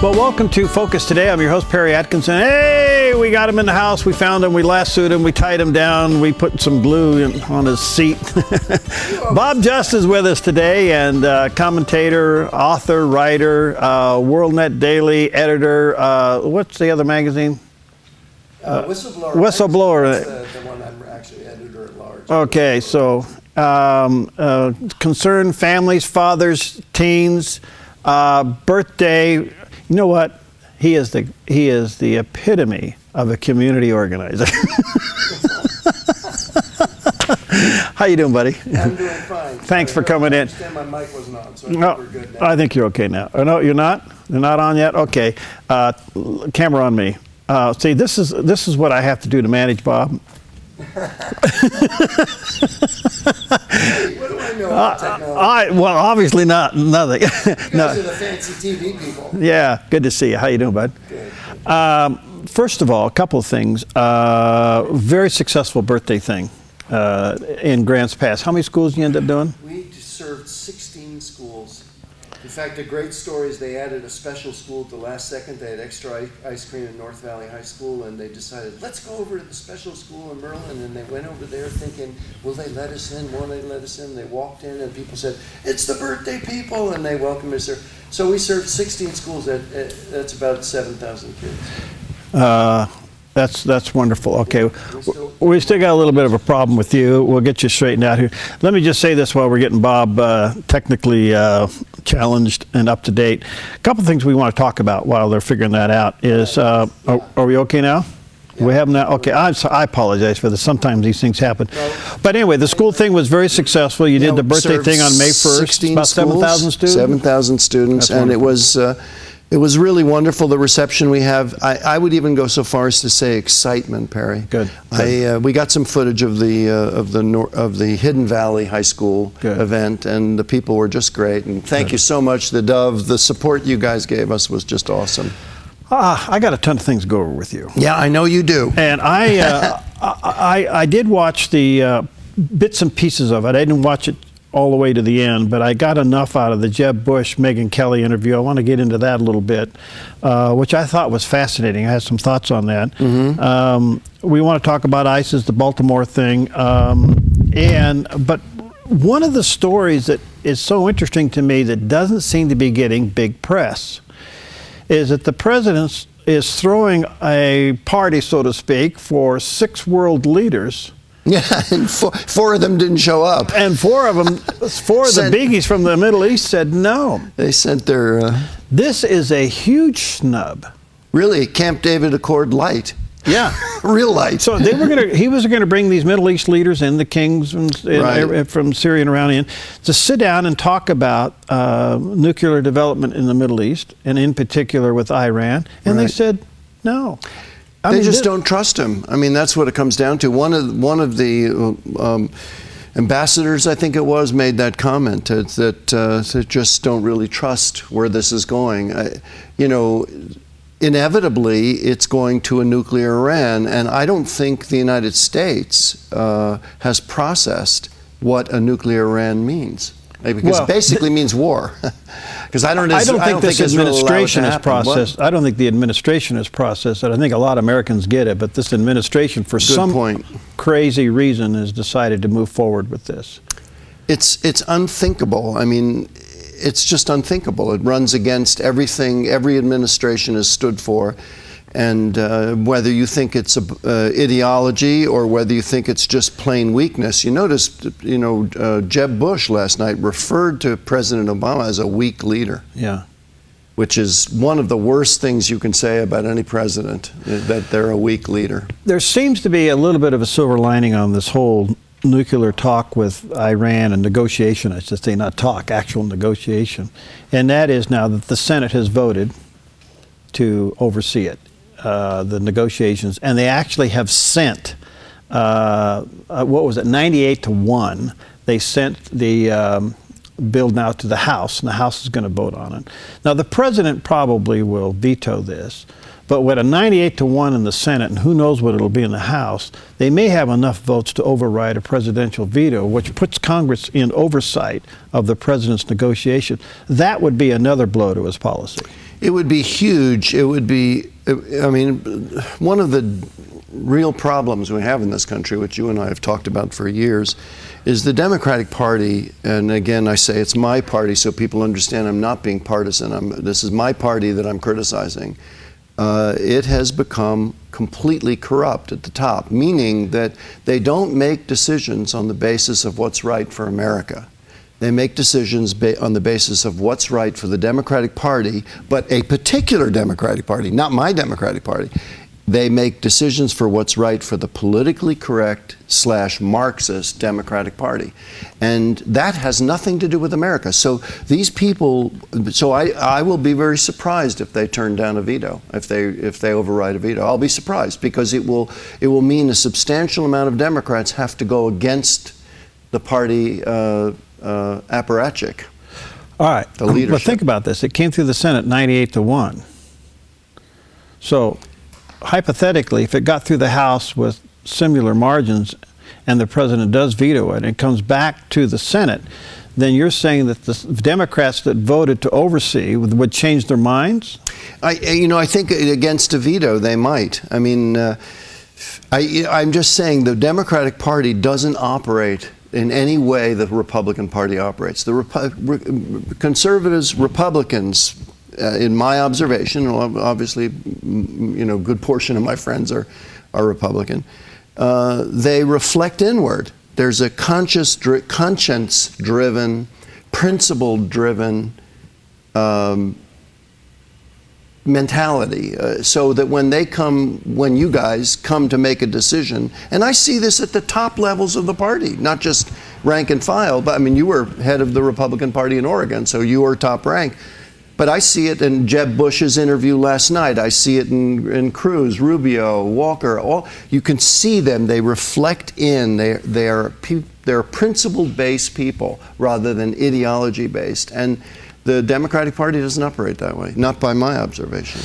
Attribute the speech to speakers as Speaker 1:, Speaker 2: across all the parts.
Speaker 1: Well, welcome to Focus Today. I'm your host, Perry Atkinson. Hey, we got him in the house. We found him. We lassoed him. We tied him down. We put some glue on his seat. Bob Just is with us today, and commentator, author, writer, WorldNet Daily editor. What's the other magazine?
Speaker 2: Whistleblower.
Speaker 1: Whistleblower.
Speaker 2: That's the one I'm actually editor at large.
Speaker 1: Okay, so concerned families, fathers, teens, birthday. You know what? He is the epitome of a community organizer. How you doing, buddy?
Speaker 2: I'm doing fine.
Speaker 1: Thanks for coming in.
Speaker 2: I understand my mic wasn't on, so I think we're good now.
Speaker 1: I think you're okay now. Oh, no, you're not? You're not on yet? Okay. Camera on me. See, this is what I have to do to manage Bob.
Speaker 2: What do I know about technology?
Speaker 1: Well, obviously nothing.
Speaker 2: You guys are the fancy TV people.
Speaker 1: Yeah, good to see you. How you doing, bud?
Speaker 2: Good.
Speaker 1: First of all, a couple of things. Very successful birthday thing in Grants Pass. How many schools did you end up doing?
Speaker 2: We served 16 schools. In fact, the great story is they added a special school at the last second. They had extra ice cream in North Valley High School, and they decided, let's go over to the special school in Merlin. And they went over there thinking, will they let us in? Won't they let us in? They walked in, and people said, it's the birthday people, and they welcomed us there. So we served 16 schools. That's about 7,000 kids.
Speaker 1: That's wonderful. Okay, we still got a little bit of a problem with you. We'll get you straightened out here. Let me just say this while we're getting Bob technically challenged and up to date. A couple of things we want to talk about while they're figuring that out is, are we okay now? Yeah. We have now? Okay, I apologize for this. Sometimes these things happen. But anyway, the school thing was very successful. You did the birthday thing on May 1st. About 7,000 students?
Speaker 2: 7,000 students, and it was really wonderful, the reception we have. I would even go so far as to say excitement, Perry.
Speaker 1: Good.
Speaker 2: We got some footage of the Hidden Valley High School event, and the people were just great. And thank you so much, theDove. The support you guys gave us was just awesome.
Speaker 1: I got a ton of things to go over with you.
Speaker 2: Yeah, I know you do.
Speaker 1: And I did watch the bits and pieces of it. I didn't watch it all the way to the end, but I got enough out of the Jeb Bush, Megyn Kelly interview. I want to get into that a little bit, which I thought was fascinating. I had some thoughts on that. Mm-hmm. We want to talk about ISIS, the Baltimore thing, but one of the stories that is so interesting to me that doesn't seem to be getting big press is that the president is throwing a party, so to speak, for 6 world leaders.
Speaker 2: Yeah, and four of them didn't show up.
Speaker 1: And four of the biggies from the Middle East said no.
Speaker 2: They sent their...
Speaker 1: This is a huge snub.
Speaker 2: Really, Camp David Accord light.
Speaker 1: Yeah.
Speaker 2: Real light.
Speaker 1: So he was going to bring these Middle East leaders in, the kings from Syria and around in, to sit down and talk about nuclear development in the Middle East, and in particular with Iran. And they said no.
Speaker 2: They just don't trust him. I mean, that's what it comes down to. One of the ambassadors, I think it was, made that comment that they just don't really trust where this is going. Inevitably, it's going to a nuclear Iran, and I don't think the United States has processed what a nuclear Iran means. Because it basically means war. Because I don't think this administration has processed.
Speaker 1: I don't think the administration has processed it. I think a lot of Americans get it, but this administration, for some crazy reason, has decided to move forward with this.
Speaker 2: It's unthinkable. I mean, it's just unthinkable. It runs against everything every administration has stood for. And whether you think it's ideology or whether you think it's just plain weakness. You noticed, Jeb Bush last night referred to President Obama as a weak leader.
Speaker 1: Yeah.
Speaker 2: Which is one of the worst things you can say about any president, that they're a weak leader.
Speaker 1: There seems to be a little bit of a silver lining on this whole nuclear talk with Iran and negotiation, I should say, not talk, actual negotiation. And that is now that the Senate has voted to oversee it. The negotiations, and they actually have sent, what was it, 98-1. They sent the bill now to the House, and the House is going to vote on it. Now, the president probably will veto this, but with a 98-1 in the Senate, and who knows what it'll be in the House, they may have enough votes to override a presidential veto, which puts Congress in oversight of the president's negotiation. That would be another blow to his policy.
Speaker 3: It would be huge. It would be, I mean, one of the real problems we have in this country, which you and I have talked about for years, is the Democratic Party, and again, I say it's my party so people understand I'm not being partisan. This is my party that I'm criticizing. It has become completely corrupt at the top, meaning that they don't make decisions on the basis of what's right for America. They make decisions on the basis of what's right for the Democratic Party, but a particular Democratic Party, not my Democratic Party. They make decisions for what's right for the politically correct / Marxist Democratic Party. And that has nothing to do with America. So these people, so I will be very surprised if they turn down a veto, if they override a veto. I'll be surprised because it will mean a substantial amount of Democrats have to go against the party apparatchik.
Speaker 1: All right,
Speaker 3: the leadership.
Speaker 1: But think about this. It came through the Senate 98-1. So hypothetically, if it got through the House with similar margins and the president does veto it and it comes back to the Senate, then you're saying that the Democrats that voted to oversee would change their minds?
Speaker 3: I think against a veto they might. I mean, I'm just saying the Democratic Party doesn't operate in any way the Republican Party operates. The conservatives, Republicans, in my observation, obviously, a good portion of my friends are Republican. They reflect inward. There's a conscience-driven, principle-driven mentality, so that when you guys come to make a decision, and I see this at the top levels of the party, not just rank and file, but I mean, you were head of the Republican Party in Oregon, so you were top rank. But I see it in Jeb Bush's interview last night. I see it in Cruz, Rubio, Walker. You can see them. They reflect in. They're principle-based people rather than ideology-based. And the Democratic Party doesn't operate that way, not by my observation.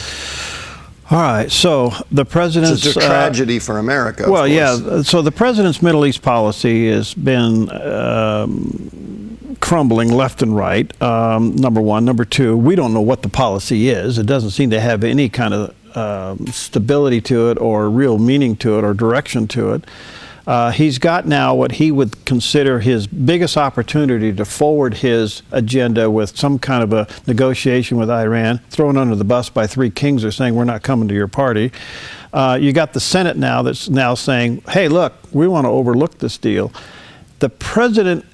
Speaker 1: All right, so the president's...
Speaker 3: It's a tragedy for America,
Speaker 1: well,
Speaker 3: of course.
Speaker 1: yeah, so the president's Middle East policy has been crumbling left and right, number one. Number two, we don't know what the policy is. It doesn't seem to have any kind of stability to it or real meaning to it or direction to it. He's got now what he would consider his biggest opportunity to forward his agenda with some kind of a negotiation with Iran, thrown under the bus by three kings who are saying, we're not coming to your party. You got the Senate now that's now saying, hey, look, we want to overlook this deal. The president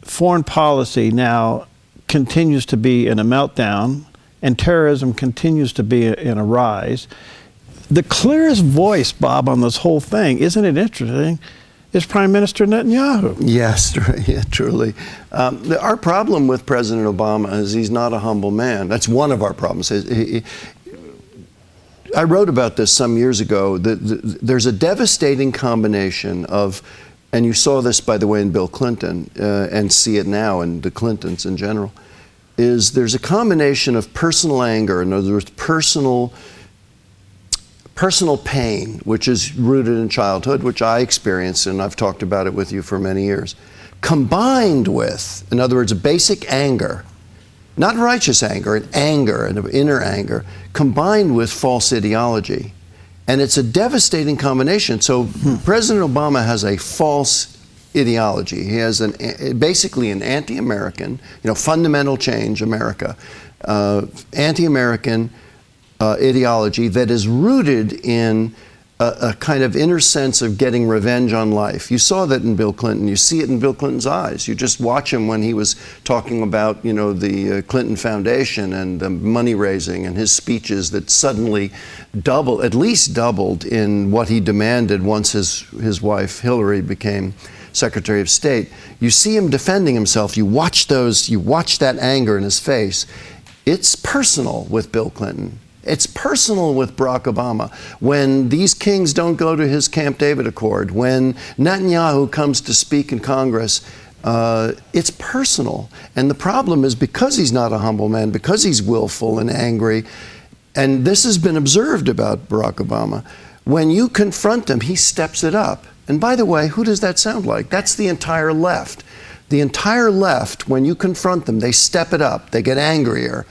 Speaker 1: foreign policy now continues to be in a meltdown, and terrorism continues to be in a rise. The clearest voice, Bob, on this whole thing, isn't it interesting, is Prime Minister Netanyahu.
Speaker 3: Yes, yeah, truly. Our problem with President Obama is he's not a humble man. That's one of our problems. I wrote about this some years ago. There's a devastating combination of, and you saw this, by the way, in Bill Clinton, and see it now in the Clintons in general, is there's a combination of personal anger, in other words, personal pain, which is rooted in childhood, which I experienced, and I've talked about it with you for many years, combined with, in other words, a basic anger, not righteous anger, an anger, an inner anger, combined with false ideology. And it's a devastating combination. So President Obama has a false ideology. He has basically an anti-American, fundamental change America, anti-American ideology that is rooted in a kind of inner sense of getting revenge on life. You saw that in Bill Clinton. You see it in Bill Clinton's eyes. You just watch him when he was talking about, the Clinton Foundation and the money raising and his speeches that suddenly at least doubled in what he demanded once his wife Hillary became Secretary of State. You see him defending himself. You watch that anger in his face. It's personal with Bill Clinton. It's personal with Barack Obama. When these kings don't go to his Camp David Accord, when Netanyahu comes to speak in Congress, it's personal. And the problem is, because he's not a humble man, because he's willful and angry, and this has been observed about Barack Obama, when you confront him, he steps it up. And by the way, who does that sound like? That's the entire left. The entire left, when you confront them, they step it up. They get angrier.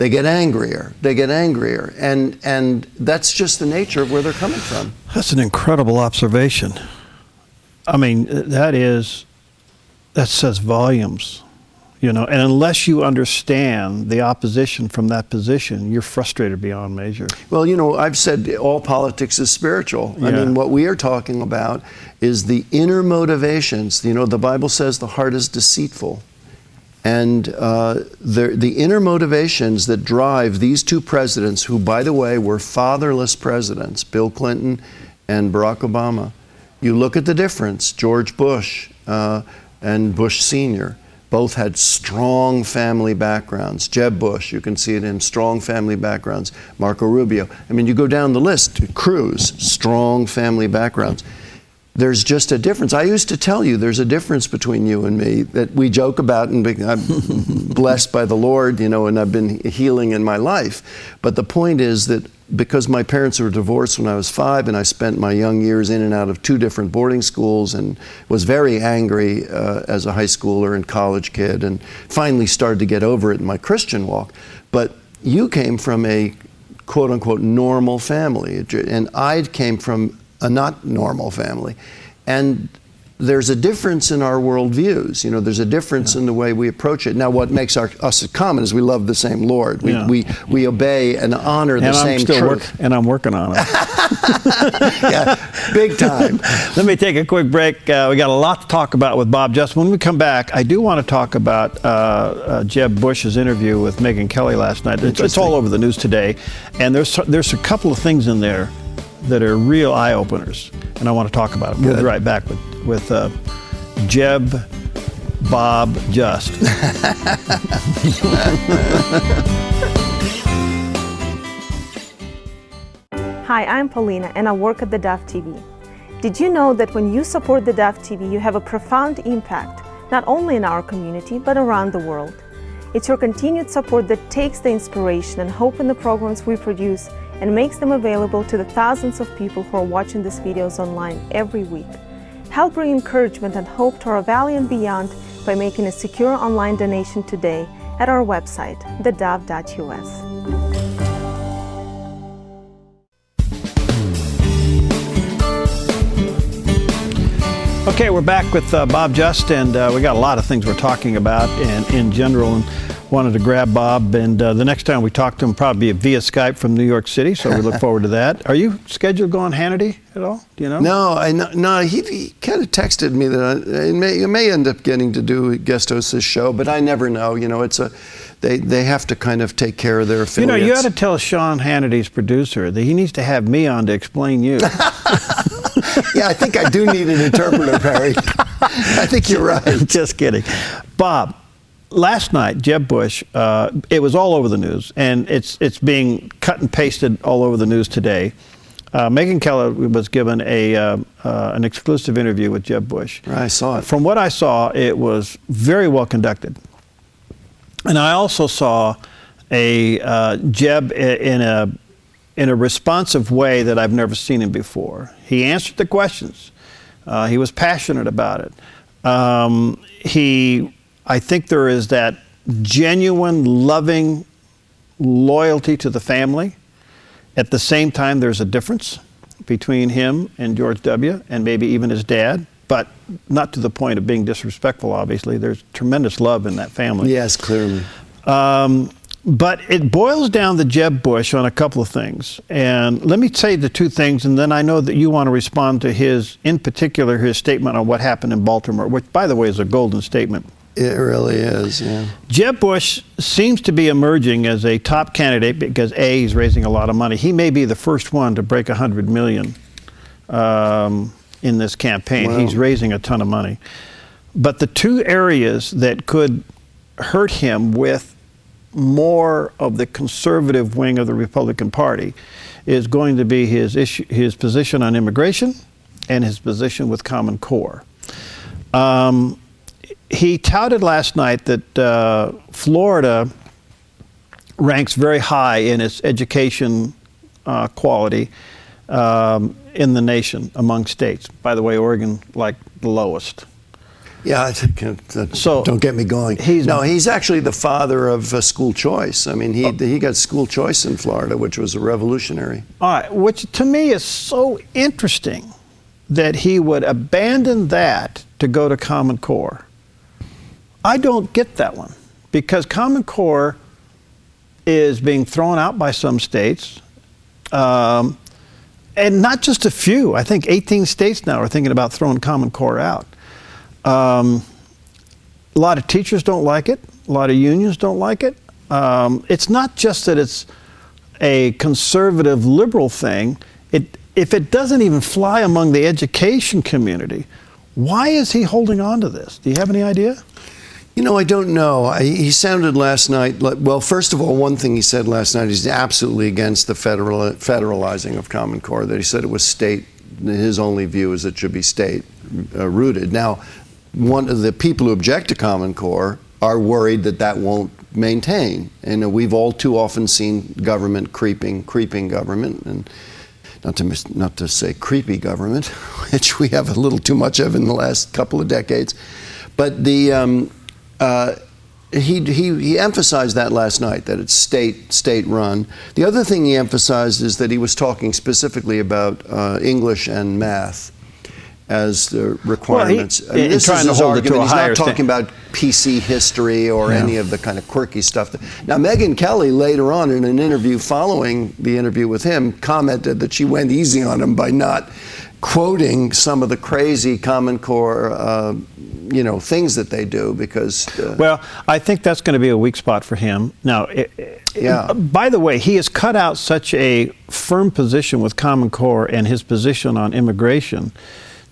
Speaker 3: they get angrier. They get angrier. And that's just the nature of where they're coming from.
Speaker 1: That's an incredible observation. I mean, that says volumes, you know, and unless you understand the opposition from that position, you're frustrated beyond measure.
Speaker 3: Well, you know, I've said all politics is spiritual. I mean, what we are talking about is the inner motivations. You know, the Bible says the heart is deceitful. And the inner motivations that drive these two presidents, who, by the way, were fatherless presidents, Bill Clinton and Barack Obama. You look at the difference. George Bush and Bush Sr. both had strong family backgrounds. Jeb Bush, you can see it in strong family backgrounds. Marco Rubio. I mean, you go down the list. Cruz, strong family backgrounds. There's just a difference. I used to tell you there's a difference between you and me that we joke about, and I'm blessed by the Lord, you know, and I've been healing in my life. But the point is that because my parents were divorced when I was 5, and I spent my young years in and out of 2 different boarding schools, and was very angry as a high schooler and college kid, and finally started to get over it in my Christian walk. But you came from a quote-unquote normal family, and I came from a not normal family. And there's a difference in our worldviews. You know, there's a difference in the way we approach it. Now, what makes us common is we love the same Lord. We obey and honor the same truth.
Speaker 1: And I'm working on it.
Speaker 3: Yeah, big time.
Speaker 1: Let me take a quick break. We got a lot to talk about with Bob Justin. When we come back, I do want to talk about Jeb Bush's interview with Megyn Kelly last night. It's all over the news today. And there's a couple of things in there that are real eye-openers, and I want to talk about it. We'll be right back with Jeb Bob Just.
Speaker 4: Hi, I'm Paulina, and I work at theDove TV. Did you know that when you support theDove TV, you have a profound impact, not only in our community, but around the world? It's your continued support that takes the inspiration and hope in the programs we produce and makes them available to the thousands of people who are watching these videos online every week. Help bring encouragement and hope to our valley and beyond by making a secure online donation today at our website, thedove.us.
Speaker 1: Okay, we're back with Bob Just, and we got a lot of things we're talking about in general, and wanted to grab Bob, and the next time we talk to him probably via Skype from New York City, so we look forward to that. Are you scheduled to go on Hannity at all? Do you know?
Speaker 3: No, he kind of texted me that it may end up getting to do guest host this show, but I never know. You know, they have to kind of take care of their affiliates.
Speaker 1: You know, you ought to tell Sean Hannity's producer that he needs to have me on to explain you.
Speaker 3: Yeah, I think I do need an interpreter, Perry. I think you're right.
Speaker 1: Just kidding. Bob, last night, Jeb Bush, it was all over the news, and it's being cut and pasted all over the news today. Megyn Kelly was given an exclusive interview with Jeb Bush.
Speaker 3: I saw it.
Speaker 1: From what I saw, it was very well conducted. And I also saw Jeb in a responsive way that I've never seen him before. He answered the questions. He was passionate about it. I think there is that genuine, loving loyalty to the family. At the same time, there's a difference between him and George W., and maybe even his dad, but not to the point of being disrespectful, obviously. There's tremendous love in that family.
Speaker 3: Yes, clearly.
Speaker 1: But it boils down to Jeb Bush on a couple of things. And let me say the two things, and then I know that you want to respond to in particular, his statement on what happened in Baltimore, which, by the way, is a golden statement.
Speaker 3: It really is, yeah.
Speaker 1: Jeb Bush seems to be emerging as a top candidate because, A, he's raising a lot of money. He may be the first one to break $100 million in this campaign. Wow. He's raising a ton of money. But the two areas that could hurt him with more of the conservative wing of the Republican Party is going to be his position on immigration and his position with Common Core. He touted last night that Florida ranks very high in its education quality in the nation among states. By the way, Oregon, like, the lowest.
Speaker 3: Yeah, I think,
Speaker 1: So,
Speaker 3: don't get me going. He's actually the father of school choice. I mean, he got school choice in Florida, which was a revolutionary.
Speaker 1: All right, which to me is so interesting that he would abandon that to go to Common Core. I don't get that one, because Common Core is being thrown out by some states, and not just a few. I think 18 states now are thinking about throwing Common Core out. A lot of teachers don't like it. A lot of unions don't like it. It's not just that it's a conservative liberal thing. If it doesn't even fly among the education community, why is he holding on to this? Do you have any idea?
Speaker 3: You know, I don't know. He sounded last night, well, first of all, one thing he said last night, he's absolutely against the federalizing of Common Core, that he said it was state, his only view is it should be state rooted. Now, one of the people who object to Common Core are worried that that won't maintain. And we've all too often seen government creeping government, and not to say creepy government, which we have a little too much of in the last couple of decades. But the he emphasized that last night, that it's state run. The other thing he emphasized is that he was talking specifically about English and math as the requirements.
Speaker 1: Well, he's trying to hold it to a higher
Speaker 3: standard. He's not talking about PC history or any of the kind of quirky stuff. Now, Megyn Kelly later on in an interview following the interview with him commented that she went easy on him by not quoting some of the crazy Common Core things that they do, because
Speaker 1: well, I think that's going to be a weak spot for him. Now, by the way, he has cut out such a firm position with Common Core and his position on immigration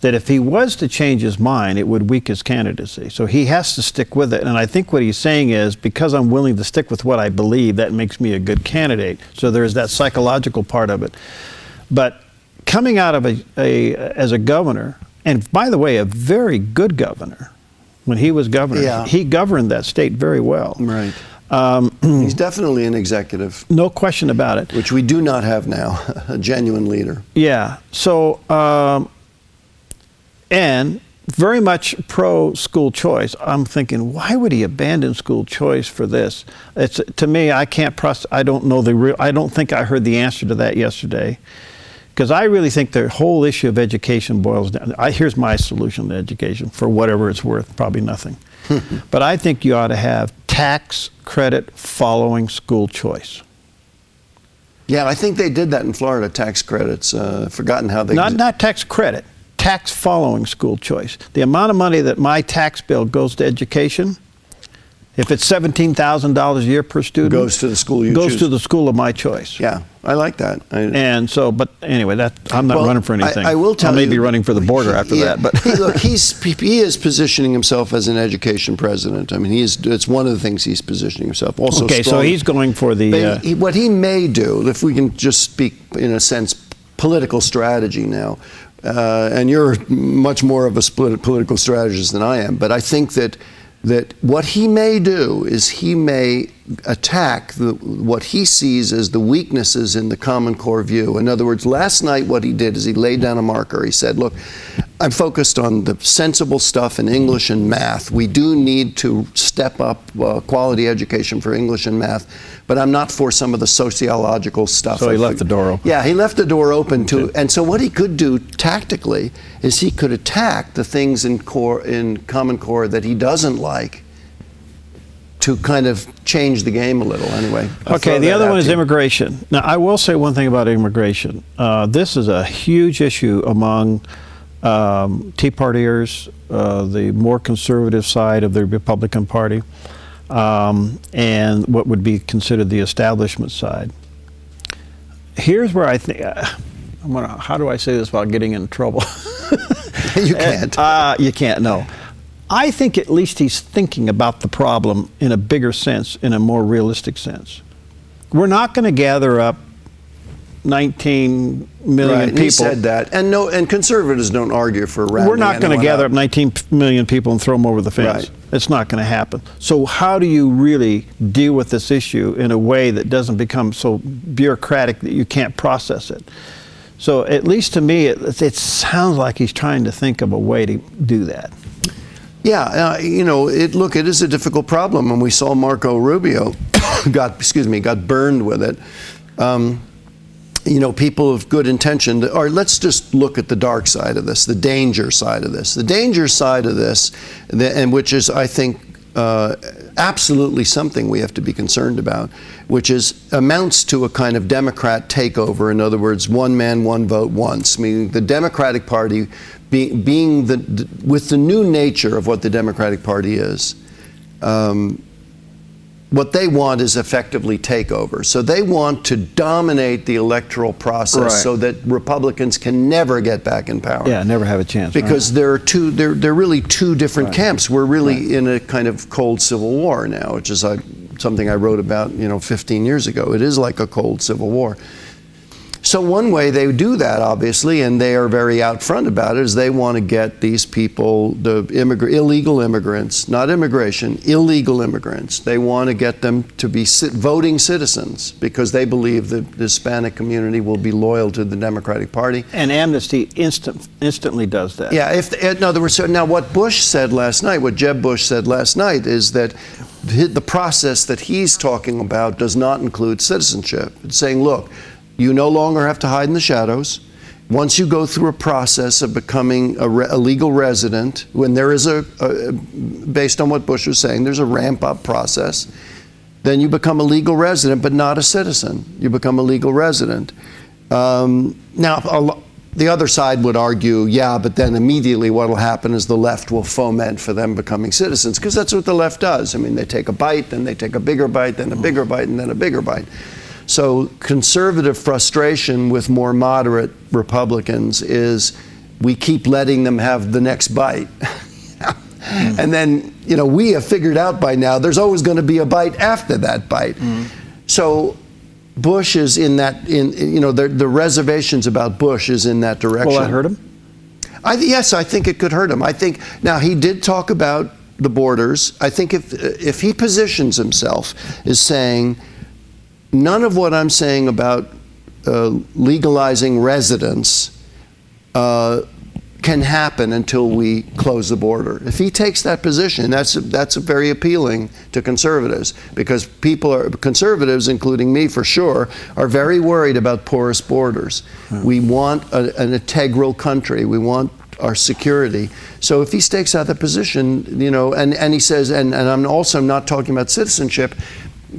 Speaker 1: that if he was to change his mind, it would weaken his candidacy. So he has to stick with it. And I think what he's saying is, because I'm willing to stick with what I believe, that makes me a good candidate. So there's that psychological part of it. But coming out of as a governor, and by the way, a very good governor, when he was governor, he governed that state very well.
Speaker 3: Right. He's definitely an executive.
Speaker 1: No question about it.
Speaker 3: Which we do not have now, a genuine leader.
Speaker 1: Yeah. So, and very much pro school choice. I'm thinking, why would he abandon school choice for this? It's, to me, I can't I don't know I don't think I heard the answer to that yesterday. Because I really think the whole issue of education boils down. Here's my solution to education, for whatever it's worth, probably nothing. But I think you ought to have tax credit following school choice.
Speaker 3: Yeah, I think they did that in Florida, tax credits. Forgotten how they...
Speaker 1: Not tax credit, tax following school choice. The amount of money that my tax bill goes to education, if it's $17,000 a year per student,
Speaker 3: goes to the school you
Speaker 1: goes
Speaker 3: choose.
Speaker 1: To the school of my choice.
Speaker 3: Yeah, I like that.
Speaker 1: And so, but anyway, I'm not running for anything.
Speaker 3: I will tell you,
Speaker 1: I may be running for the border after that. But
Speaker 3: look, he is positioning himself as an education president. I mean, it's one of the things he's positioning himself. Also,
Speaker 1: okay, so he's going for the.
Speaker 3: What he may do, if we can just speak in a sense, political strategy now. And you're much more of a political strategist than I am, but I think that what he may do is he may attack what he sees as the weaknesses in the Common Core view. In other words, last night what he did is he laid down a marker. He said, look, I'm focused on the sensible stuff in English and math. We do need to step up quality education for English and math, but I'm not for some of the sociological stuff.
Speaker 1: So he left the door open.
Speaker 3: Yeah, he left the door open to, and so what he could do tactically is he could attack the things in Common Core that he doesn't like, to kind of change the game a little, anyway.
Speaker 1: Okay, the other one is immigration. Now, I will say one thing about immigration. This is a huge issue among Tea Partiers, the more conservative side of the Republican Party, and what would be considered the establishment side. Here's where I think, how do I say this without getting in trouble?
Speaker 3: You can't.
Speaker 1: You can't, no. I think at least he's thinking about the problem in a bigger sense, in a more realistic sense. We're not going to gather up 19 million people.
Speaker 3: He said that, and conservatives don't argue for rounding.
Speaker 1: We're not going to gather up 19 million people and throw them over the fence. Right. It's not going to happen. So how do you really deal with this issue in a way that doesn't become so bureaucratic that you can't process it? So at least to me, it sounds like he's trying to think of a way to do that.
Speaker 3: Yeah, you know, look, it is a difficult problem, and we saw Marco Rubio got burned with it. You know, people of good intention, or let's just look at the dark side of this, the danger side of this. The danger side of this, and which is, I think, absolutely something we have to be concerned about, which amounts to a kind of Democrat takeover. In other words, one man, one vote once, meaning the Democratic Party being with the new nature of what the Democratic Party is, what they want is effectively takeover. So they want to dominate the electoral process, right, so that Republicans can never get back in power.
Speaker 1: Yeah, never have a chance.
Speaker 3: Because
Speaker 1: right,
Speaker 3: they're really two different
Speaker 1: right,
Speaker 3: camps. We're really
Speaker 1: right,
Speaker 3: in a kind of cold civil war now, which is something I wrote about, 15 years ago. It is like a cold civil war. So one way they do that, obviously, and they are very out front about it, is they want to get these people, the illegal immigrants, not immigration, illegal immigrants. They want to get them to be voting citizens because they believe the Hispanic community will be loyal to the Democratic Party.
Speaker 1: And amnesty instantly does that.
Speaker 3: Yeah, in other words, now what Bush said last night, what Jeb Bush said last night, is that the process that he's talking about does not include citizenship. It's saying, look, you no longer have to hide in the shadows. Once you go through a process of becoming a legal resident, when there is based on what Bush was saying, there's a ramp-up process, then you become a legal resident, but not a citizen. You become a legal resident. Now, the other side would argue, yeah, but then immediately what will happen is the left will foment for them becoming citizens, because that's what the left does. I mean, they take a bite, then they take a bigger bite, then a bigger bite, and then a bigger bite. So conservative frustration with more moderate Republicans is we keep letting them have the next bite. And then, we have figured out by now there's always going to be a bite after that bite. So Bush is in that, the reservations about Bush is in that direction.
Speaker 1: Will that hurt him?
Speaker 3: Yes, I think it could hurt him. I think, now he did talk about the borders. I think if he positions himself as saying, none of what I'm saying about legalizing residence can happen until we close the border. If he takes that position, that's very appealing to conservatives, because conservatives, including me for sure, are very worried about porous borders. We want an integral country. We want our security. So if he stakes out that position, and he says, and I'm also not talking about citizenship,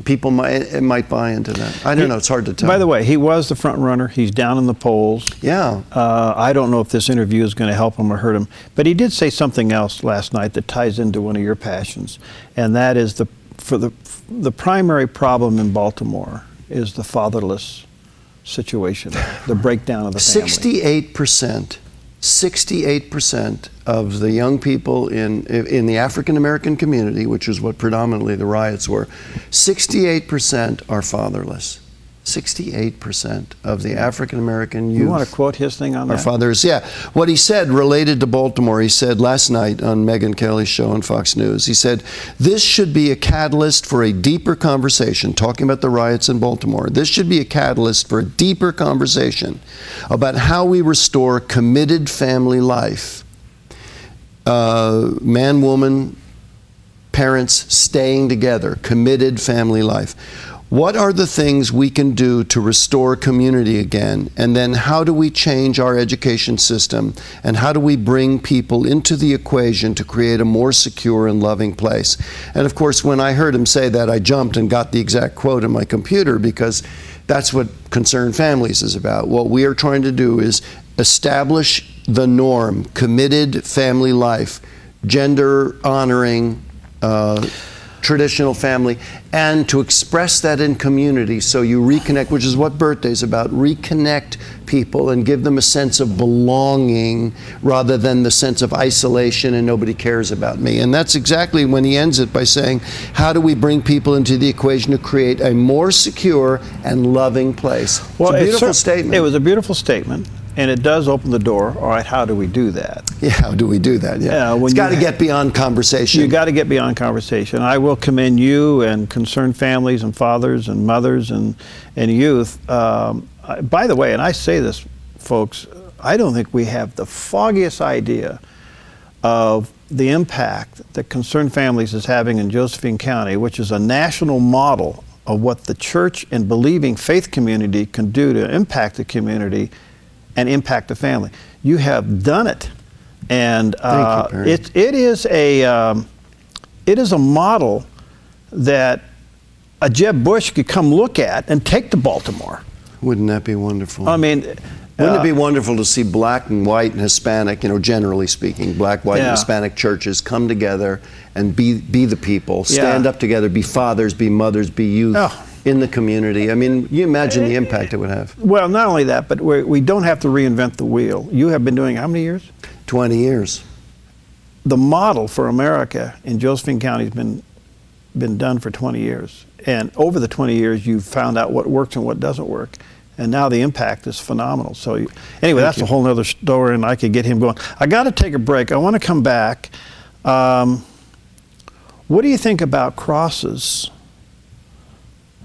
Speaker 3: people might buy into that. I don't know. It's hard to tell.
Speaker 1: By the way, he was the front runner. He's down in the polls.
Speaker 3: Yeah.
Speaker 1: I don't know if this interview is going to help him or hurt him, but he did say something else last night that ties into one of your passions, and that is the primary problem in Baltimore is the fatherless situation, the breakdown of the family.
Speaker 3: 68% of the young people in the African American community, which is what predominantly the riots were, 68% are fatherless. 68% of the African American youth.
Speaker 1: You want to quote his thing on that?
Speaker 3: Our fathers, yeah. What he said related to Baltimore, he said last night on Megyn Kelly's show on Fox News, he said, this should be a catalyst for a deeper conversation, talking about the riots in Baltimore. This should be a catalyst for a deeper conversation about how we restore committed family life. Man, woman, parents staying together, committed family life. What are the things we can do to restore community again? And then how do we change our education system? And how do we bring people into the equation to create a more secure and loving place? And of course, when I heard him say that, I jumped and got the exact quote in my computer, because that's what Concerned Families is about. What we are trying to do is establish the norm, committed family life, gender honoring, traditional family, and to express that in community so you reconnect, which is what birthday's about, reconnect people and give them a sense of belonging rather than the sense of isolation and nobody cares about me. And that's exactly when he ends it by saying, how do we bring people into the equation to create a more secure and loving place?
Speaker 1: Well,
Speaker 3: it's a beautiful statement.
Speaker 1: It was a beautiful statement. And it does open the door. All right, how do we do that?
Speaker 3: Yeah, how do we do that? Yeah, it's got to get beyond conversation.
Speaker 1: You got to get beyond conversation. I will commend you and Concerned Families and fathers and mothers and youth. By the way, and I say this, folks, I don't think we have the foggiest idea of the impact that Concerned Families is having in Josephine County, which is a national model of what the church and believing faith community can do to impact the community and impact the family. You have done it, and it is a model that a Jeb Bush could come look at and take to Baltimore.
Speaker 3: Wouldn't that be wonderful?
Speaker 1: I mean,
Speaker 3: wouldn't it be wonderful to see black and white and Hispanic, generally speaking, black, white, and Hispanic churches come together and be the people, stand up together, be fathers, be mothers, be youth in the community. I mean, you imagine the impact it would have.
Speaker 1: Well, not only that, but we don't have to reinvent the wheel. You have been doing how many years?
Speaker 3: 20 years.
Speaker 1: The model for America in Josephine County has been done for 20 years. And over the 20 years, you've found out what works and what doesn't work. And now the impact is phenomenal. So anyway, that's a whole nother story, and I could get him going. I got to take a break. I want to come back. What do you think about crosses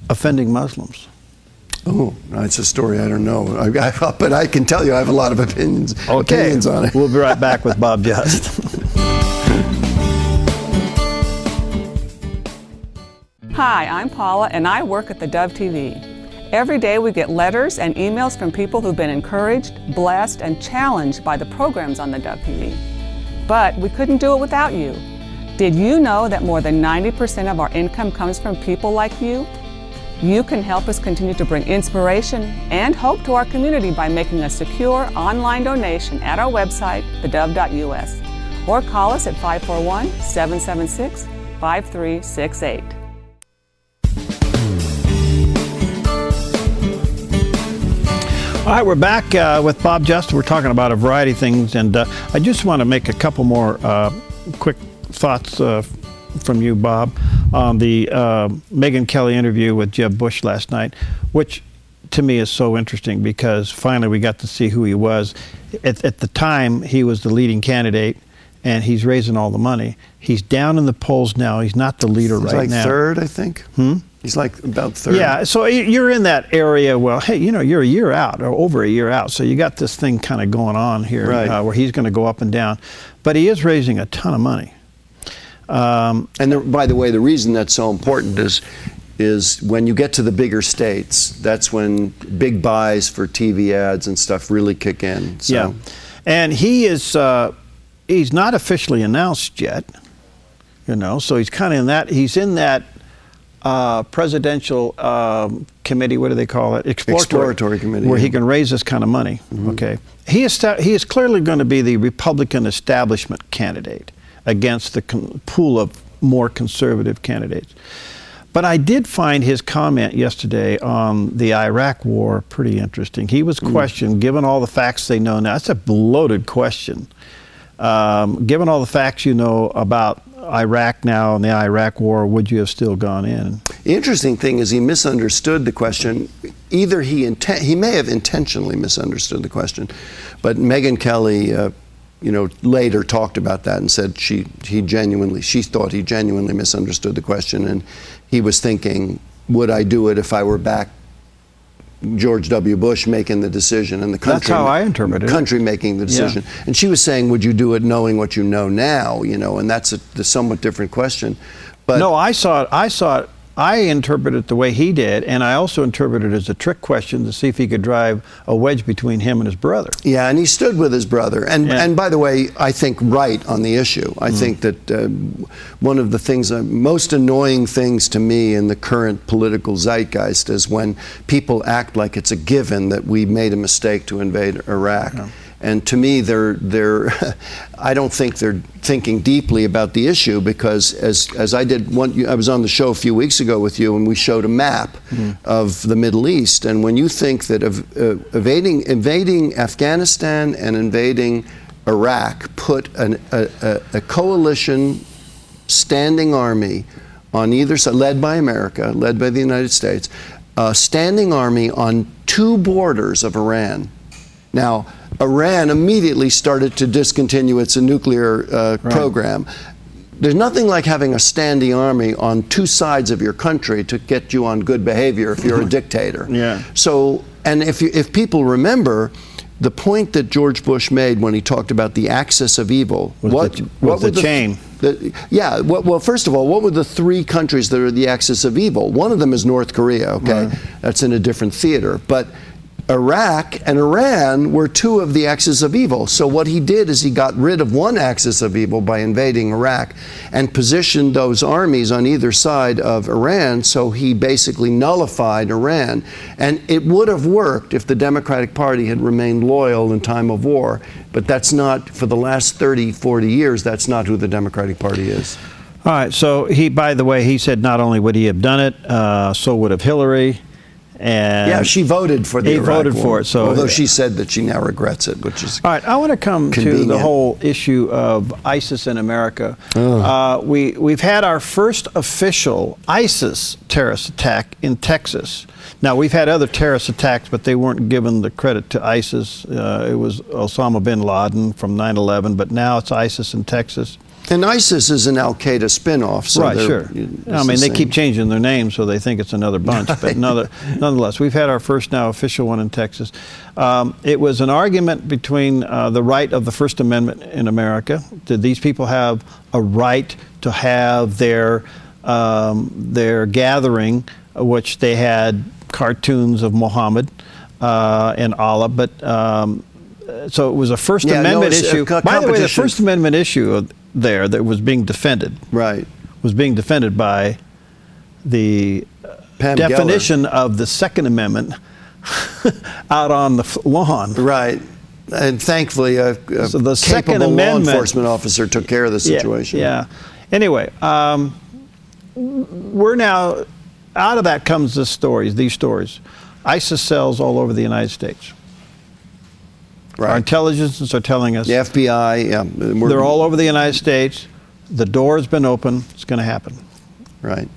Speaker 1: offending Muslims?
Speaker 3: Oh, it's a story I don't know. But I can tell you I have a lot of opinions on it.
Speaker 1: We'll be right back with Bob Just.
Speaker 5: Hi, I'm Paula, and I work at theDove TV. Every day we get letters and emails from people who've been encouraged, blessed, and challenged by the programs on theDove TV. But we couldn't do it without you. Did you know that more than 90% of our income comes from people like you? You can help us continue to bring inspiration and hope to our community by making a secure online donation at our website, thedove.us, or call us at 541-776-5368.
Speaker 1: All right, we're back with Bob Just. We're talking about a variety of things, and I just want to make a couple more quick thoughts from you, Bob, on the Megyn Kelly interview with Jeb Bush last night, which to me is so interesting because finally we got to see who he was. At the time, he was the leading candidate, and he's raising all the money. He's down in the polls now. He's not the leader right now.
Speaker 3: He's like third, I think. He's like about third.
Speaker 1: Yeah, so you're in that area. Well, hey, you're a year out or over a year out, so you got this thing kind of going on here where he's going to go up and down. But he is raising a ton of money.
Speaker 3: By the way, the reason that's so important is when you get to the bigger states, that's when big buys for TV ads and stuff really kick in. So.
Speaker 1: Yeah, and he is he's not officially announced yet, so he's kind of in that. He's in that presidential committee. What do they call it?
Speaker 3: Exploratory committee,
Speaker 1: where he can raise this kind of money. Okay, he is clearly going to be the Republican establishment candidate against the pool of more conservative candidates. But I did find his comment yesterday on the Iraq war pretty interesting. He was questioned, given all the facts they know now. That's a loaded question. Given all the facts you know about Iraq now and the Iraq war, would you have still gone in?
Speaker 3: The interesting thing is he misunderstood the question. Either he may have intentionally misunderstood the question, but Megyn Kelly later talked about that and said she thought he genuinely misunderstood the question, and he was thinking, would I do it if I were back George W. Bush making the decision and the country?
Speaker 1: That's how I interpreted it.
Speaker 3: Country making the decision. Yeah. And she was saying, would you do it knowing what you know now? And that's a somewhat different question. But
Speaker 1: no, I interpreted it the way he did, and I also interpreted it as a trick question to see if he could drive a wedge between him and his brother.
Speaker 3: Yeah, and he stood with his brother. And by the way, I think right on the issue. I think that one of the things, most annoying things to me in the current political zeitgeist is when people act like it's a given that we made a mistake to invade Iraq. Yeah. And to me, I don't think they're thinking deeply about the issue, because as I did, I was on the show a few weeks ago with you, and we showed a map of the Middle East. And when you think that invading Afghanistan and invading Iraq put a coalition standing army on either side, led by America, led by the United States, standing army on two borders of Iran. Now, Iran immediately started to discontinue its nuclear program. There's nothing like having a standing army on two sides of your country to get you on good behavior if you're a dictator.
Speaker 1: Yeah.
Speaker 3: So, and if people remember, the point that George Bush made when he talked about the axis of evil
Speaker 1: was the chain.
Speaker 3: Well, first of all, what were the three countries that are the axis of evil? One of them is North Korea, okay?
Speaker 1: Right.
Speaker 3: That's in a different theater. But Iraq and Iran were two of the axes of evil. So what he did is he got rid of one axis of evil by invading Iraq and positioned those armies on either side of Iran, so he basically nullified Iran. And it would have worked if the Democratic Party had remained loyal in time of war, but that's not, for the last 30, 40 years, that's not who the Democratic Party is.
Speaker 1: All right, so he, by the way, he said not only would he have done it, so would have Hillary. And
Speaker 3: yeah, she voted for the Iraq
Speaker 1: voted
Speaker 3: war,
Speaker 1: for it. So
Speaker 3: although she said that she now regrets it, which is
Speaker 1: all right. I want to come
Speaker 3: convenient.
Speaker 1: to the whole issue of ISIS in America. We've had our first official ISIS terrorist attack in Texas. Now, we've had other terrorist attacks, but they weren't given the credit to ISIS. It was Osama bin Laden from 9/11, but now it's ISIS in Texas.
Speaker 3: And ISIS is an Al-Qaeda spin-off. So
Speaker 1: right, sure. I mean, they keep changing their names, so they think it's another bunch. But nonetheless, we've had our first now official one in Texas. It was an argument between the right of the First Amendment in America. Did these people have a right to have their gathering, which they had cartoons of Muhammad and Allah, but so it was a First Amendment issue. By the way, the First Amendment issue there that was being defended, was being defended by the
Speaker 3: Pam
Speaker 1: definition
Speaker 3: Geller
Speaker 1: of the Second Amendment out on the lawn.
Speaker 3: Right. And thankfully, a
Speaker 1: so the Second
Speaker 3: capable
Speaker 1: Amendment,
Speaker 3: law enforcement officer took care of the situation.
Speaker 1: Yeah. Anyway, we're now, out of that comes these stories. ISIS cells all over the United States.
Speaker 3: Right.
Speaker 1: Our intelligences are telling us.
Speaker 3: The FBI, yeah.
Speaker 1: They're all over the United States. The door has been open. It's going to happen.
Speaker 3: Right.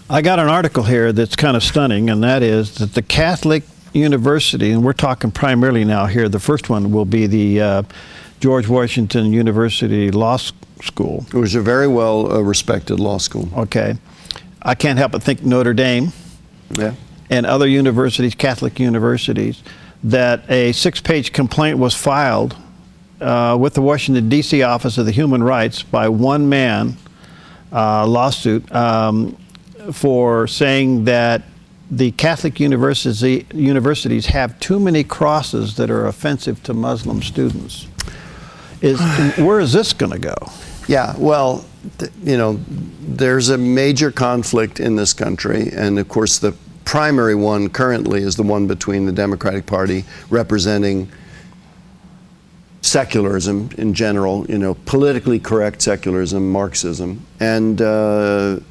Speaker 1: I got an article here that's kind of stunning, and that is that the Catholic University, and we're talking primarily now here, the first one will be the George Washington University Law School.
Speaker 3: It was a very well respected law school.
Speaker 1: Okay. I can't help but think Notre Dame and other universities, Catholic universities, that a 6-page complaint was filed with the Washington, D.C. Office of the Human Rights by one man, lawsuit, for saying that the Catholic universities have too many crosses that are offensive to Muslim students. Where is this going to go?
Speaker 3: Yeah, well, there's a major conflict in this country, and of course the primary one currently is the one between the Democratic Party representing secularism in general, politically correct secularism, Marxism, and the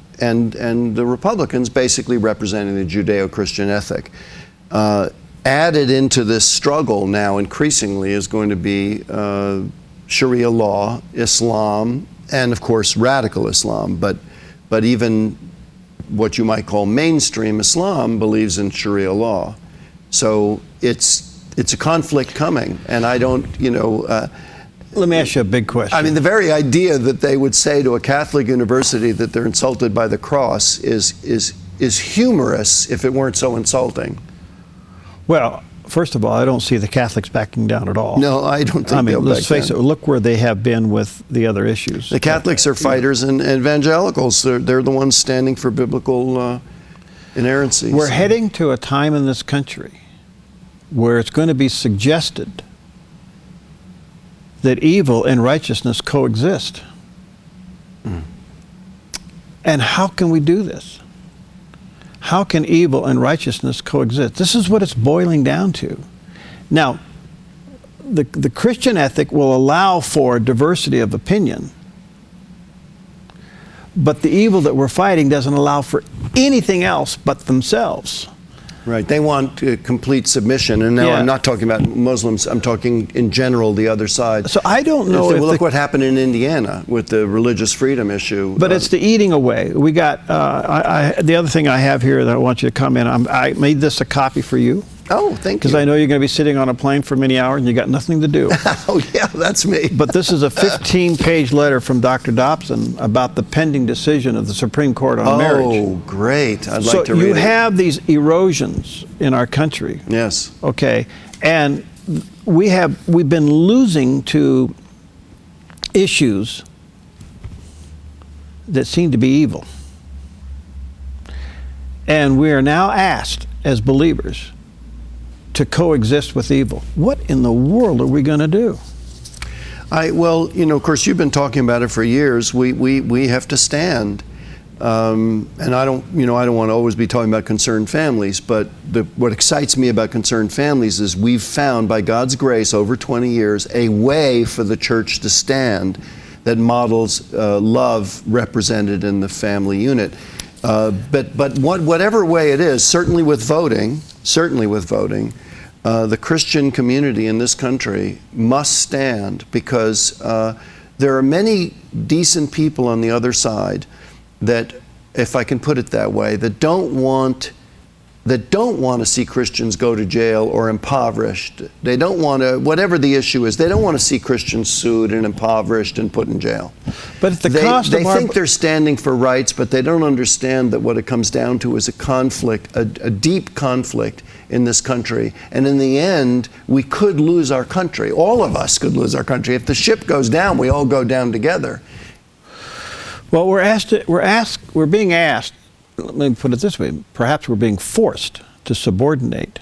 Speaker 3: Republicans basically representing the Judeo-Christian ethic. Added into this struggle now increasingly is going to be Sharia law, Islam, and of course radical Islam, but even what you might call mainstream Islam believes in Sharia law. So it's a conflict coming, and I don't,
Speaker 1: Let me ask you a big question.
Speaker 3: I mean, the very idea that they would say to a Catholic university that they're insulted by the cross is humorous if it weren't so insulting.
Speaker 1: Well, first of all, I don't see the Catholics backing down at all.
Speaker 3: No, I don't think they'll
Speaker 1: let's
Speaker 3: back
Speaker 1: face
Speaker 3: down.
Speaker 1: it, look where they have been with the other issues.
Speaker 3: The Catholics are fighters and evangelicals. They're the ones standing for biblical inerrancy.
Speaker 1: We're heading to a time in this country where it's going to be suggested that evil and righteousness coexist. And how can we do this? How can evil and righteousness coexist? This is what it's boiling down to. Now, the Christian ethic will allow for diversity of opinion, but the evil that we're fighting doesn't allow for anything else but themselves.
Speaker 3: Right. They want complete submission. And now I'm not talking about Muslims. I'm talking in general the other side.
Speaker 1: So I don't know if
Speaker 3: look what happened in Indiana with the religious freedom issue.
Speaker 1: But it's the eating away. We got the other thing I have here that I want you to comment on. I made this a copy for you.
Speaker 3: Oh, thank you.
Speaker 1: Because I know you're going to be sitting on a plane for many hours and you got nothing to do.
Speaker 3: Oh, yeah, that's me.
Speaker 1: But this is a 15-page letter from Dr. Dobson about the pending decision of the Supreme Court on marriage.
Speaker 3: Oh, great. I'd like to read it.
Speaker 1: So you have these erosions in our country.
Speaker 3: Yes.
Speaker 1: Okay. And we've been losing to issues that seem to be evil. And we are now asked as believers to coexist with evil. What in the world are we going to do?
Speaker 3: Well, of course, you've been talking about it for years. We have to stand. And I don't want to always be talking about concerned families, but what excites me about concerned families is we've found, by God's grace, over 20 years, a way for the church to stand that models love represented in the family unit. But whatever way it is, certainly with voting, the Christian community in this country must stand, because there are many decent people on the other side that, if I can put it that way, that don't want to see Christians go to jail or impoverished. They don't want to, whatever the issue is, they don't want to see Christians sued and impoverished and put in jail.
Speaker 1: But at the cost
Speaker 3: they
Speaker 1: of
Speaker 3: think they're standing for rights, but they don't understand that what it comes down to is a conflict, a deep conflict in this country. And in the end, we could lose our country. All of us could lose our country. If the ship goes down, we all go down together.
Speaker 1: Well, we're being asked, let me put it this way, perhaps we're being forced to subordinate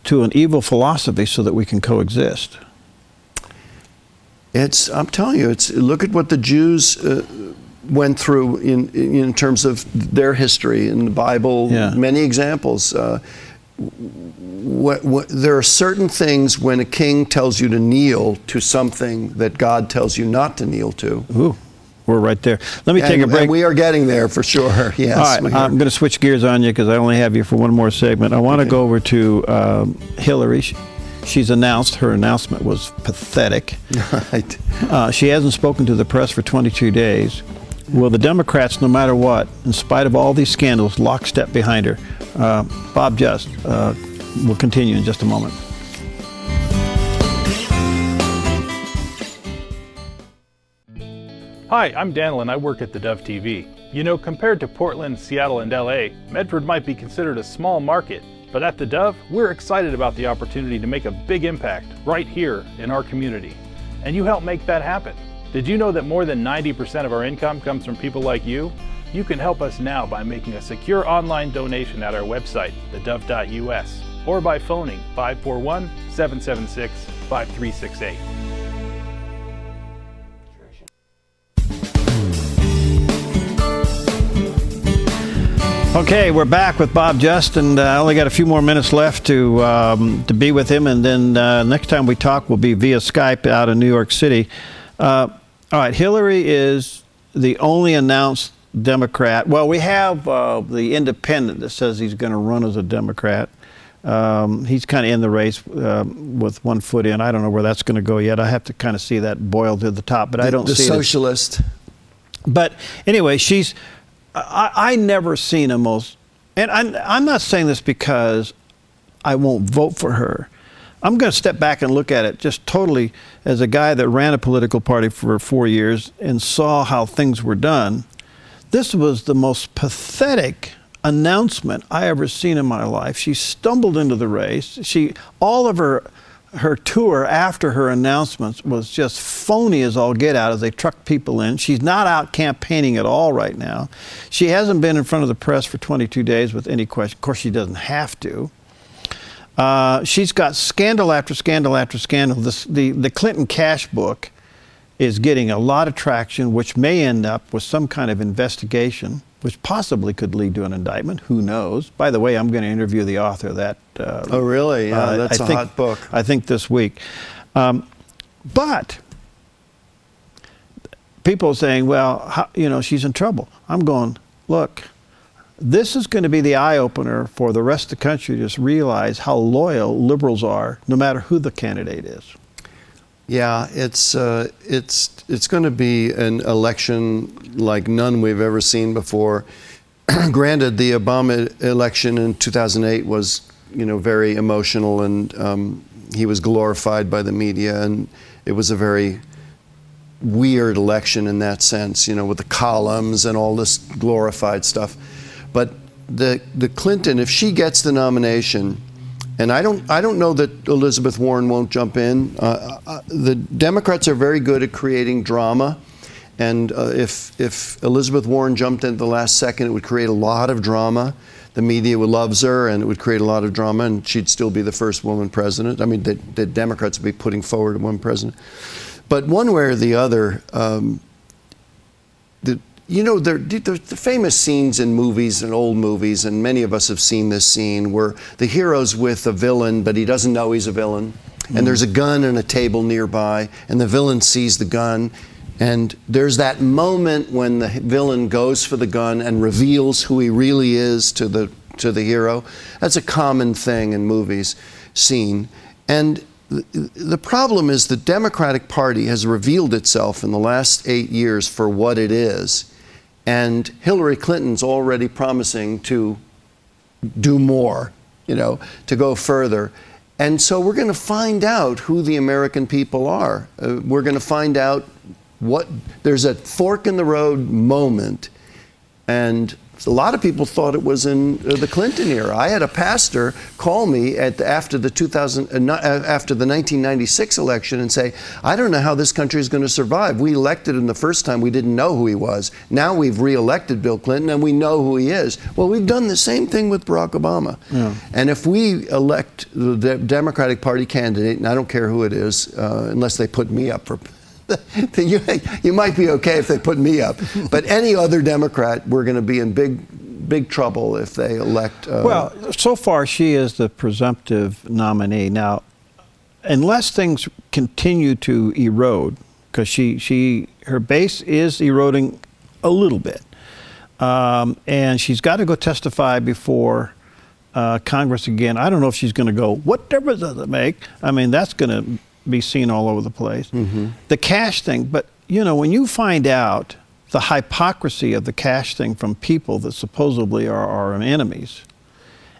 Speaker 1: to an evil philosophy so that we can coexist. I'm telling you, look at what the Jews went through in terms of their history in the Bible. Yeah. Many examples. There are certain things when a king tells you to kneel to something that God tells you not to kneel to. Ooh. We're right there. Let me take a break.
Speaker 3: And we are getting there for sure. Yes.
Speaker 1: All right. I'm going to switch gears on you because I only have you for one more segment. I want to go over to Hillary. She's announced. Her announcement was pathetic.
Speaker 3: Right.
Speaker 1: She hasn't spoken to the press for 22 days. Will the Democrats, no matter what, in spite of all these scandals, lockstep behind her? Bob Just will continue in just a moment.
Speaker 6: Hi, I'm Daniel and I work at theDove TV. You know, compared to Portland, Seattle, and LA, Medford might be considered a small market, but at theDove, we're excited about the opportunity to make a big impact right here in our community. And you help make that happen. Did you know that more than 90% of our income comes from people like you? You can help us now by making a secure online donation at our website, thedove.us, or by phoning 541-776-5368.
Speaker 1: Okay, we're back with Bob Just, and I only got a few more minutes left to be with him, and then next time we talk will be via Skype out of New York City. All right, Hillary is the only announced Democrat. Well, we have the independent that says he's going to run as a Democrat. He's kind of in the race with one foot in. I don't know where that's going to go yet. I have to kind of see that boiled to the top, but I don't see
Speaker 3: the socialist.
Speaker 1: But anyway, I never seen a most, and I'm not saying this because I won't vote for her. I'm going to step back and look at it just totally as a guy that ran a political party for 4 years and saw how things were done. This was the most pathetic announcement I ever seen in my life. She stumbled into the race. All of her tour after her announcements was just phony as all get out as they trucked people in. She's not out campaigning at all right now. She hasn't been in front of the press for 22 days with any question. Of course, she doesn't have to. She's got scandal after scandal after scandal. The Clinton cash book is getting a lot of traction, which may end up with some kind of investigation, which possibly could lead to an indictment. Who knows? By the way, I'm going to interview the author of that.
Speaker 3: Oh, really? Yeah, that's a hot book.
Speaker 1: I think this week. But people are saying, well, she's in trouble. I'm going, look, this is going to be the eye-opener for the rest of the country to just realize how loyal liberals are, no matter who the candidate is.
Speaker 3: Yeah, it's going to be an election like none we've ever seen before. Granted, the Obama election in 2008 was, very emotional, and he was glorified by the media, and it was a very weird election in that sense, with the columns and all this glorified stuff. But the Clinton, if she gets the nomination, And I don't know that Elizabeth Warren won't jump in. The Democrats are very good at creating drama. And if Elizabeth Warren jumped in at the last second, it would create a lot of drama. The media loves her, and it would create a lot of drama, and she'd still be the first woman president. I mean, the Democrats would be putting forward a woman president. But one way or the other, the famous scenes in movies and old movies, and many of us have seen this scene, where the hero's with a villain, but he doesn't know he's a villain. And there's a gun and a table nearby, and the villain sees the gun. And there's that moment when the villain goes for the gun and reveals who he really is to the hero. That's a common thing in movies seen. And the problem is the Democratic Party has revealed itself in the last 8 years for what it is. And Hillary Clinton's already promising to do more, to go further. And so we're going to find out who the American people are. We're going to find out there's a fork in the road moment, and a lot of people thought it was in the Clinton era. I had a pastor call me after the 1996 election and say, I don't know how this country is going to survive. We elected him the first time, we didn't know who he was. Now we've re-elected Bill Clinton and we know who he is. Well, we've done the same thing with Barack Obama. Yeah. And if we elect the Democratic Party candidate, and I don't care who it is, unless they put me up for you might be okay if they put me up, but any other Democrat, we're going to be in big trouble if they elect.
Speaker 1: Well, so far she is the presumptive nominee. Now, unless things continue to erode, because her base is eroding a little bit, and she's got to go testify before Congress again. I don't know if she's going to go, what difference does it make? I mean, that's going to be seen all over the place. Mm-hmm. The cash thing, but when you find out the hypocrisy of the cash thing from people that supposedly are our enemies,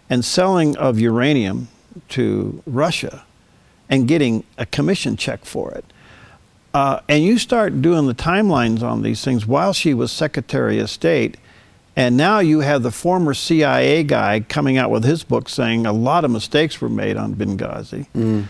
Speaker 1: and selling of uranium to Russia and getting a commission check for it, and you start doing the timelines on these things while she was Secretary of State, and now you have the former CIA guy coming out with his book saying a lot of mistakes were made on Benghazi. Mm.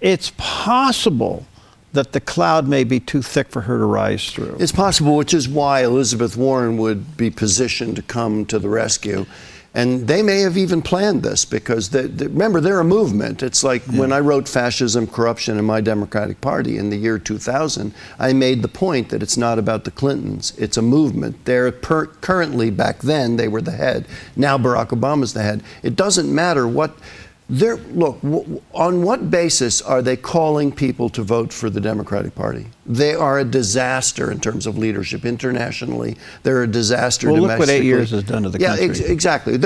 Speaker 1: It's possible that the cloud may be too thick for her to rise through.
Speaker 3: It's possible, which is why Elizabeth Warren would be positioned to come to the rescue. And they may have even planned this because, remember, they're a movement. It's like when I wrote Fascism, Corruption in My Democratic Party in the year 2000, I made the point that it's not about the Clintons. It's a movement. They're currently, back then, they were the head. Now Barack Obama's the head. It doesn't matter what... Look, on what basis are they calling people to vote for the Democratic Party? They are a disaster in terms of leadership internationally. They're a disaster domestically.
Speaker 1: Well, look what 8 years has done to the country.
Speaker 3: Yeah, exactly.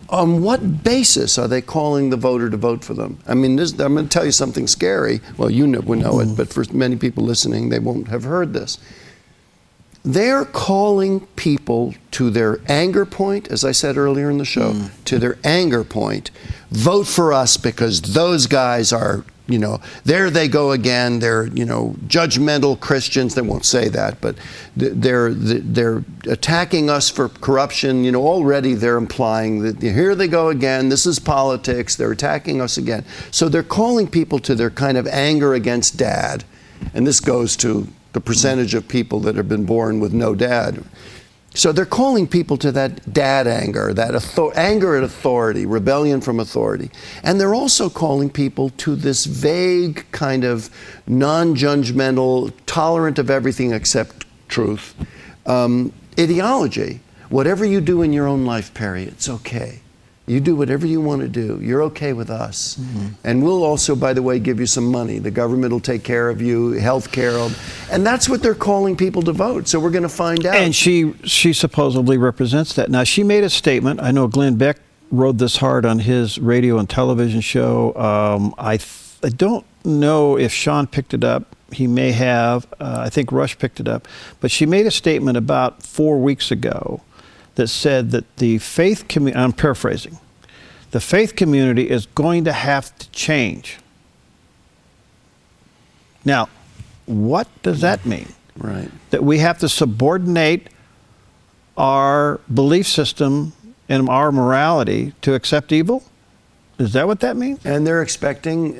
Speaker 3: On what basis are they calling the voter to vote for them? I mean, I'm going to tell you something scary. Well, you would know it, but for many people listening, they won't have heard this. They're calling people to their anger point, as I said earlier in the show, to their anger point. Vote for us because those guys are, there they go again. They're, judgmental Christians. They won't say that, but they're attacking us for corruption. Already they're implying that here they go again. This is politics. They're attacking us again. So they're calling people to their kind of anger against dad. And this goes to the percentage of people that have been born with no dad. So they're calling people to that dad anger, that anger at authority, rebellion from authority. And they're also calling people to this vague kind of non-judgmental, tolerant of everything except truth, ideology. Whatever you do in your own life, Perry, it's okay. You do whatever you want to do. You're okay with us. Mm-hmm. And we'll also, by the way, give you some money. The government will take care of you, health care. And that's what they're calling people to vote. So we're going to find out.
Speaker 1: And she supposedly represents that. Now, she made a statement. I know Glenn Beck rode this hard on his radio and television show. I don't know if Sean picked it up. He may have. I think Rush picked it up. But she made a statement about 4 weeks ago that said that the faith community, I'm paraphrasing, the faith community is going to have to change. Now, what does that mean?
Speaker 3: Right.
Speaker 1: That we have to subordinate our belief system and our morality to accept evil? Is that what that means?
Speaker 3: And they're expecting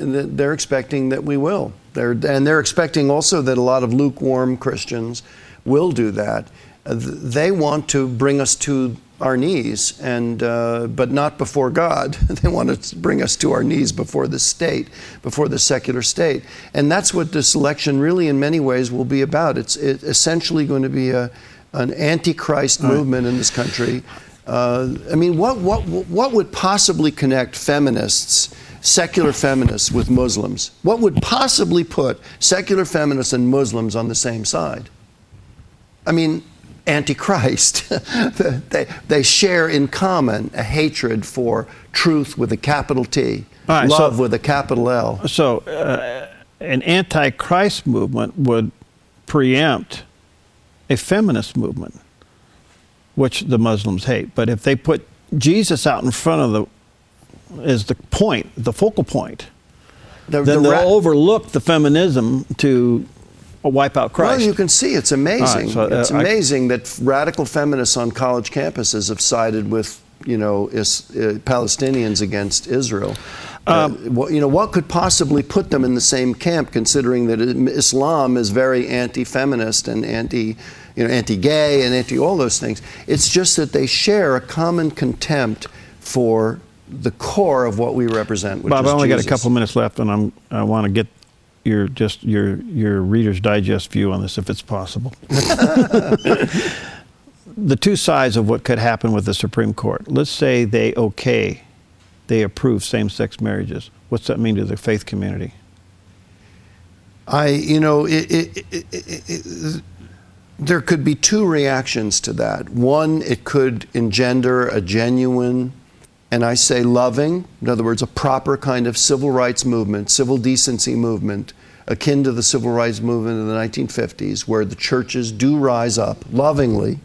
Speaker 3: that we will. They're expecting also that a lot of lukewarm Christians will do that. They want to bring us to our knees, but not before God. They want to bring us to our knees before the state, before the secular state. And that's what this election really in many ways will be about. It's essentially going to be an antichrist movement in this country. I mean, what would possibly connect feminists, secular feminists, with Muslims? What would possibly put secular feminists and Muslims on the same side? I mean, Antichrist. They share in common a hatred for truth with a capital T,
Speaker 1: right,
Speaker 3: love with a capital L.
Speaker 1: So an Antichrist movement would preempt a feminist movement, which the Muslims hate. But if they put Jesus out in front of as the focal point, then they'll overlook the feminism to wipe out Christ.
Speaker 3: Well, you can see it's amazing.
Speaker 1: Right, so,
Speaker 3: it's amazing that radical feminists on college campuses have sided with, Palestinians against Israel. What could possibly put them in the same camp, considering that Islam is very anti-feminist and anti-gay and anti all those things? It's just that they share a common contempt for the core of what we represent, which
Speaker 1: Bob,
Speaker 3: is
Speaker 1: I only
Speaker 3: Jesus.
Speaker 1: got a couple minutes left, and I want to get your Reader's Digest view on this, if it's possible. The two sides of what could happen with the Supreme Court. Let's say they approve same-sex marriages. What's that mean to the faith community?
Speaker 3: There could be two reactions to that. One, it could engender a genuine, and I say loving, in other words, a proper kind of civil rights movement, civil decency movement, akin to the civil rights movement in the 1950s, where the churches do rise up lovingly,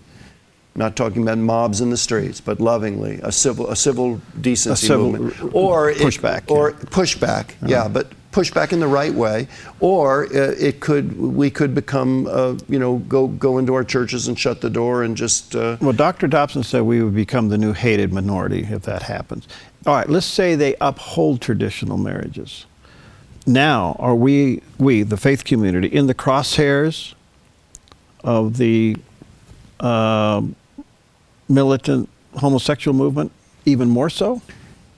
Speaker 3: not talking about mobs in the streets, but lovingly, a civil decency movement. Or
Speaker 1: pushback.
Speaker 3: Pushback, yeah, but pushback in the right way. Or we could become, go into our churches and shut the door and just...
Speaker 1: Well, Dr. Dobson said we would become the new hated minority if that happens. All right, let's say they uphold traditional marriages. Now, are we, the faith community, in the crosshairs of the militant homosexual movement even more so?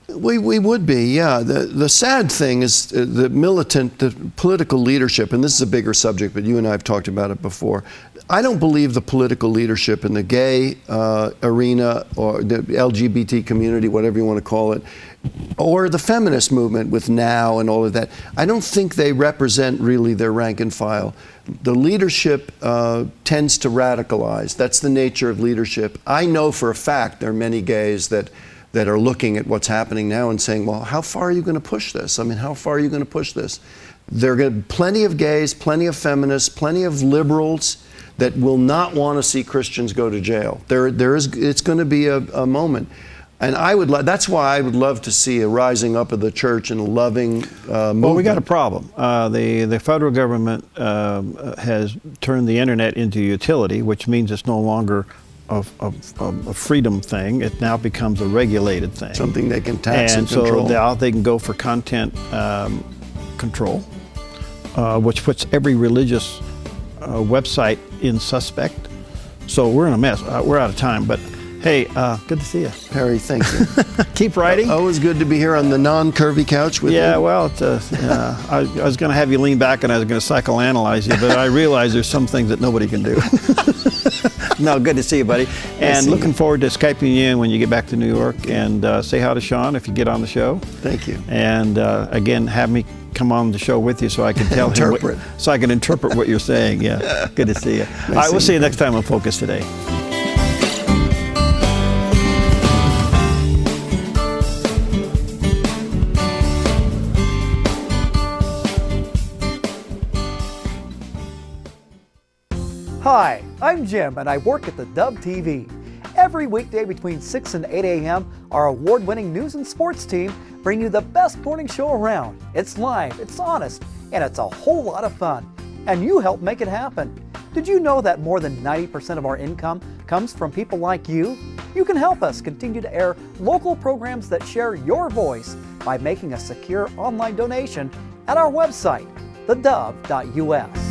Speaker 3: We would be, yeah. The sad thing is the political leadership, and this is a bigger subject, but you and I have talked about it before. I don't believe the political leadership in the gay arena or the LGBT community, whatever you want to call it, or the feminist movement with NOW and all of that, I don't think they represent really their rank and file. The leadership tends to radicalize. That's the nature of leadership. I know for a fact there are many gays that are looking at what's happening now and saying, well, how far are you going to push this? I mean, how far are you going to push this? There are going to be plenty of gays, plenty of feminists, plenty of liberals that will not want to see Christians go to jail. It's going to be a moment. And that's why I would love to see a rising up of the church and a loving movement.
Speaker 1: Well, we got a problem. The federal government has turned the internet into utility, which means it's no longer a freedom thing. It now becomes a regulated thing.
Speaker 3: Something they can tax and control.
Speaker 1: And so now they can go for content control, which puts every religious website in suspect. So we're in a mess. We're out of time, but hey, good to see you.
Speaker 3: Perry, thank you.
Speaker 1: Keep writing.
Speaker 3: Always good to be here on the non-curvy couch with you.
Speaker 1: Yeah, well, I was going to have you lean back and I was going to psychoanalyze you, but I realize there's some things that nobody can do. No, good to see you, buddy. And looking forward to Skyping you in when you get back to New York. And say hi to Sean if you get on the show.
Speaker 3: Thank you.
Speaker 1: And again, have me come on the show with you so I can tell him so I can interpret what you're saying. Yeah, good to see you. All right, we'll see you next time on Focus Today.
Speaker 7: Hi, I'm Jim and I work at theDove TV. Every weekday between 6 and 8 a.m., our award-winning news and sports team bring you the best morning show around. It's live, it's honest, and it's a whole lot of fun. And you help make it happen. Did you know that more than 90% of our income comes from people like you? You can help us continue to air local programs that share your voice by making a secure online donation at our website, thedove.us.